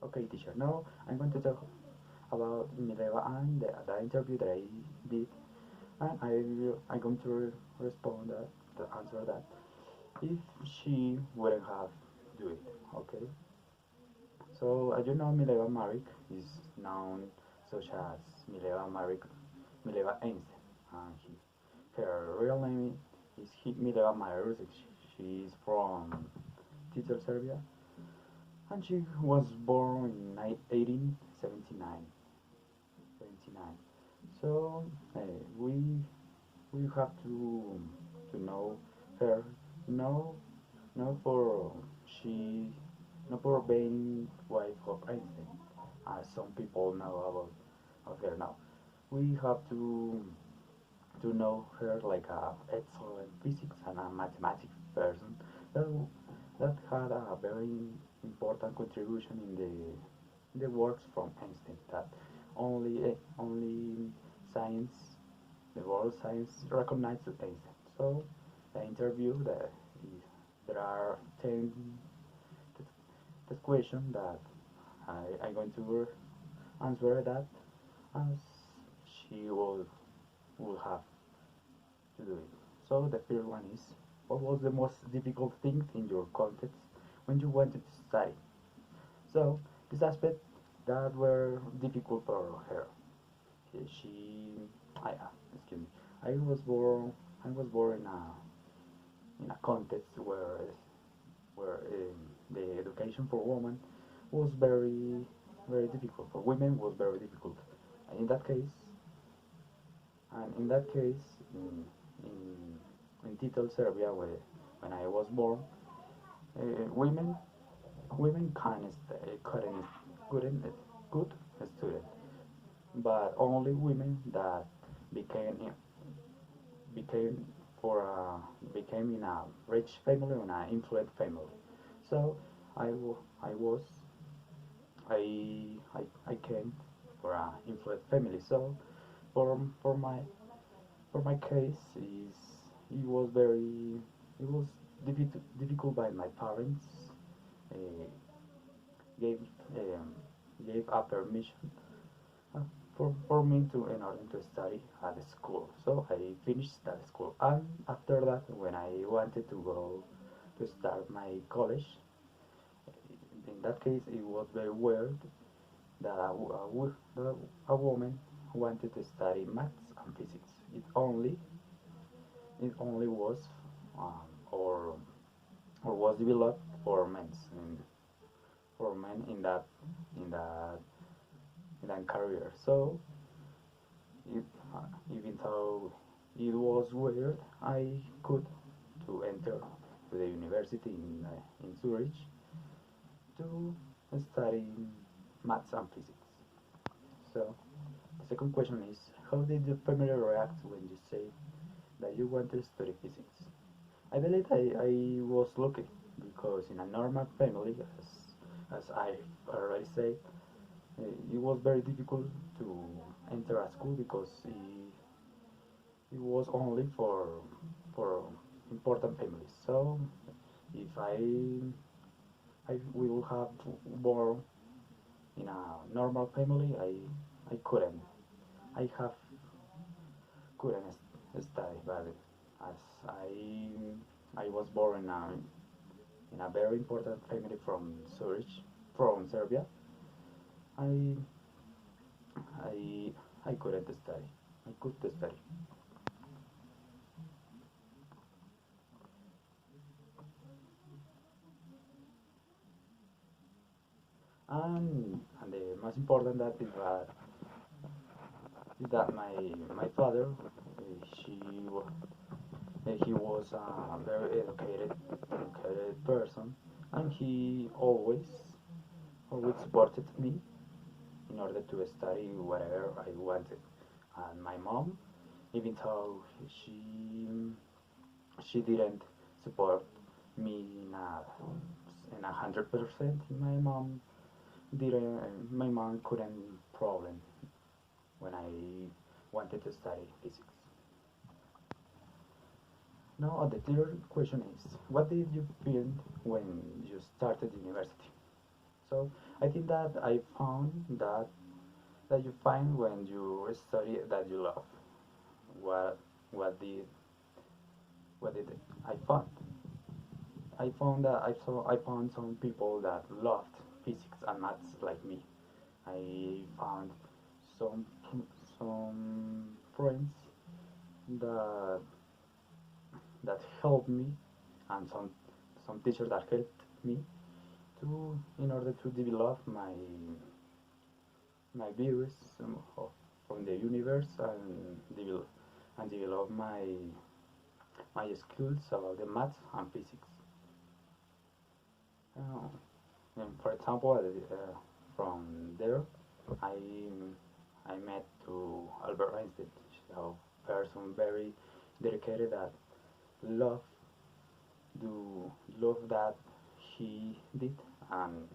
Okay, teacher. Now I'm going to talk about Mileva and the interview that I did, and I'm going to respond that, the answer that if she wouldn't have do it. Okay. So as you know, Mileva Maric is known such as Mileva Maric, Mileva Einstein, and her real name is Mileva Ruzic. She is from Tito, Serbia, and she was born in 1879. 79. So we have to know her, no, not for she, not for being wife of Einstein, as some people know about of her now. We have to know her like a excellent physics and a mathematics person that that had a very important contribution in the works from Einstein. That only science, the world science recognized Einstein. So the interview there are 10 the question that I'm going to answer that as she will have to do it. So the first one is, what was the most difficult thing in your context when you wanted to study? So this aspect that were difficult for her. She, excuse me, I was born, I was born in a context where the education for women was very difficult. For women was very difficult. And in that case, in Tito, Serbia, when I was born, women can couldn't couldn't good student, but only women that became became became in a rich family or an influent family. So I was I came for a influent family. So for for my for my case is it was very it was difficult by my parents uh, gave um, gave a permission uh, for me to in order to study at the school. So I finished that school, and after that, when I wanted to go to start my college, in that case, it was very weird that a woman wanted to study maths and physics. It only was um, or or was developed for men for men in that in that career. So it, even though it was weird, I could to enter to the university in Zurich to study maths and physics. So the second question is, how did your family react when you say that you want to study physics? I believe I was lucky because in a normal family, as I already said, it was very difficult to enter a school because it was only for important families. So if I will have born in a normal family, I couldn't I have couldn't study, but as I was born in a very important family from Zurich, from Serbia, I I I couldn't study. I could study. And the most important that is that my father, he was a very educated person, and he always supported me in order to study whatever I wanted. And my mom, even though she didn't support me in 100%, my mom couldn't problem when I wanted to study physics. Now the third question is, what did you feel when you started university? So I think that I found that you find when you study that you love. What what did what did I found? I found some people that loved physics and maths like me. I found some some friends that helped me, and some teachers that helped me to in order to develop my views from the universe and develop my skills about the maths and physics. Uh, and for example, from there, I I met to Albert Einstein, a person very dedicated that love love that he did, and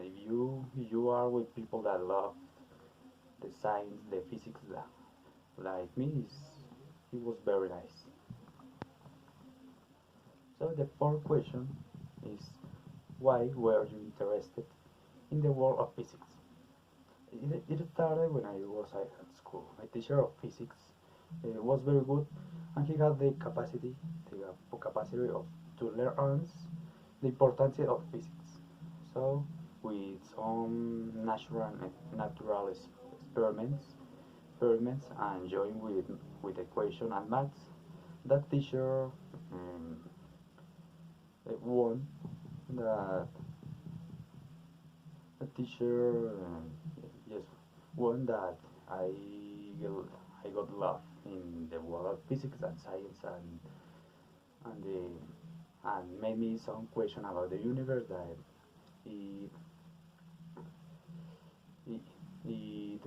if you are with people that love the science, the physics, like me, it was very nice. So the fourth question is, why were you interested in the world of physics? It started when I was at school. My teacher of physics was very good, and he had the capacity of to learn the importance of physics. So, with some natural experiments and join with equation and maths, that teacher um, won that the teacher yes won that I I got love in the world of physics and science and the and made me some question about the universe that it it it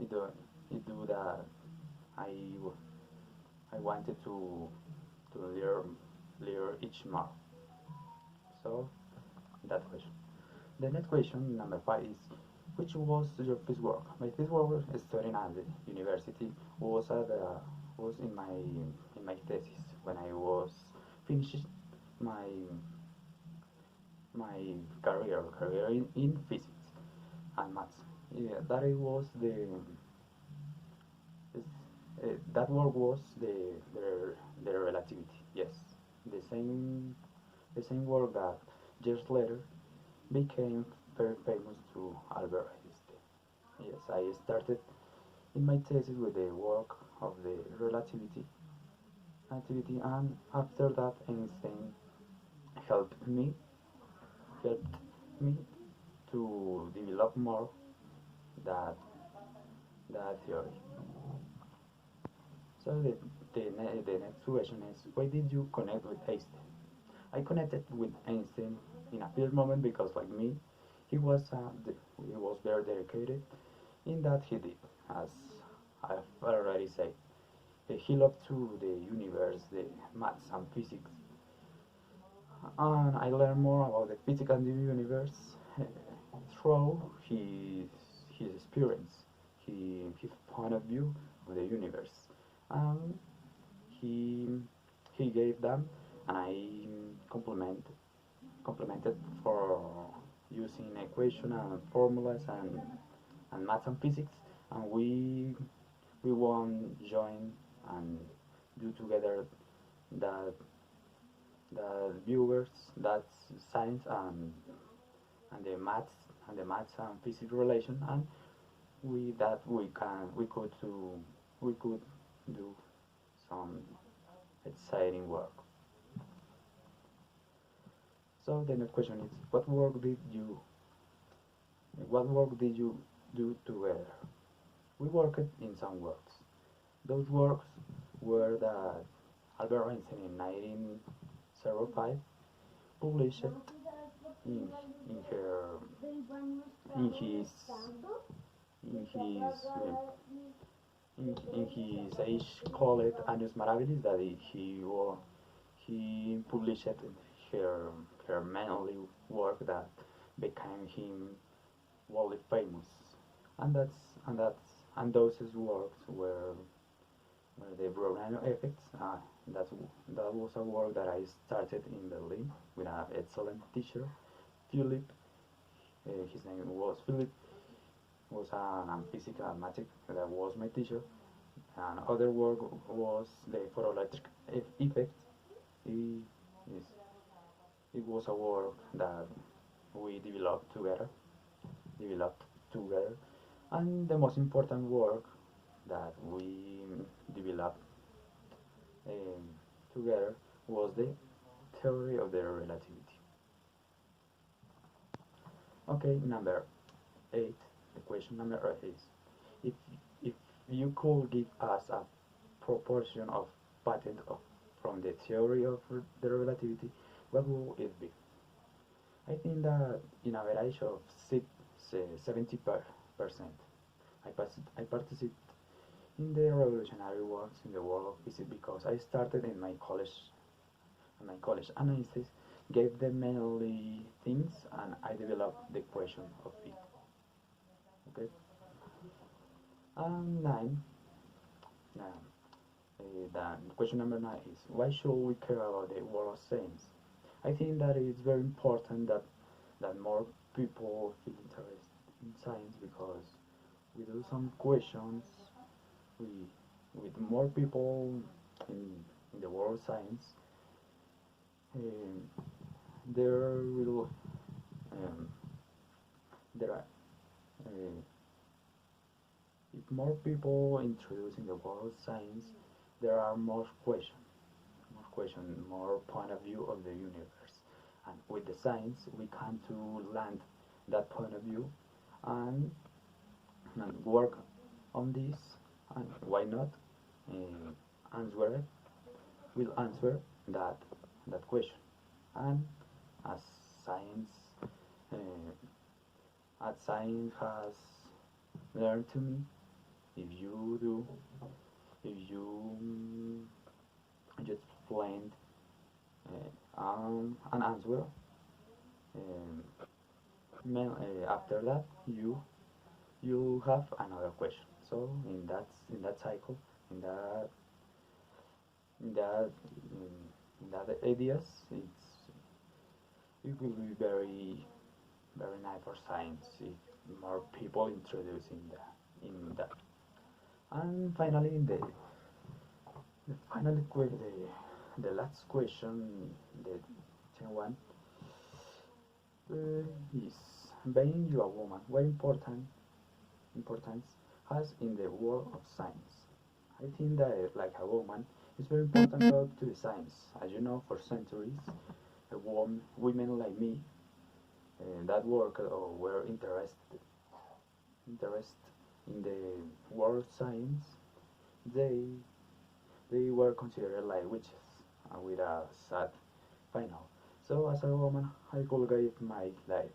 it do, it do that I I wanted to learn each more. So that question. The next question, number five, is which was your first work? My first work studying at the university was in my thesis when I was finishing my my career in physics and maths. Yeah, that work was the relativity. Yes, the same work that years later became very famous to Albert Einstein. Yes, I started in my thesis with the work of the relativity activity, and after that Einstein helped me helped me to develop more that that theory. So the next question is, why did you connect with Einstein? I connected with Einstein in a first moment because, like me, he was he was very dedicated in that he did, as I've already said. He loved to the universe, the maths and physics, and I learned more about the physics and the universe through his experience, his point of view of the universe. Um, he he gave them, and I complement complemented for using equation and formulas and math and physics, and we won't join and do together that the viewers that's science and the maths and physics relation, and we could do some exciting work. So the next question is, what work did you do together? We worked in some works. Those works were that Albert Einstein in 1905 published in in her in his in his in his age called Annus Mirabilis, that he published her mainly work that became him worldly famous, and those works were the Brownian effects. That that was a work that I started in Berlin with an excellent teacher, Philip. His name was Philip. Was an physical mathematics that was my teacher. And other work was the photoelectric effect. It, is, it was a work that we developed together, and the most important work that we developed um, together was the theory of the relativity. Okay, number 8. The question number 8 is, if if you could give us a proportion of patent from the theory of the relativity, what would it be? I think that in average of 70%. I participate in the revolutionary works in the world of physics because I started in my college. And my college analysis gave them mainly things, and I developed the equation of it. Okay. And nine. Now, the question number 9 is, why should we care about the world of science? I think that it's very important that more people feel interested in science, because we do some questions, we with more people in the world of science, um, there will um, there are uh, if more people introduce in the world of science, there are more point of view of the universe, and with the science we can to land that point of view, and, and work on this, and why not answer it, will answer that question. And as science as science has learned to me, if you do if you just find an answer, after that you have another question. So in that cycle, in that in that in that ideas, it will be very nice for science if more people introduce in that. And finally, the last question, the 10 one, is, being you a woman, what importance has in the world of science? I think that like a woman, it's very important to go to the science. As you know, for centuries, women like me that work were interested in the world science. They they were considered like witches, with a sad final. So as a woman, I could give my life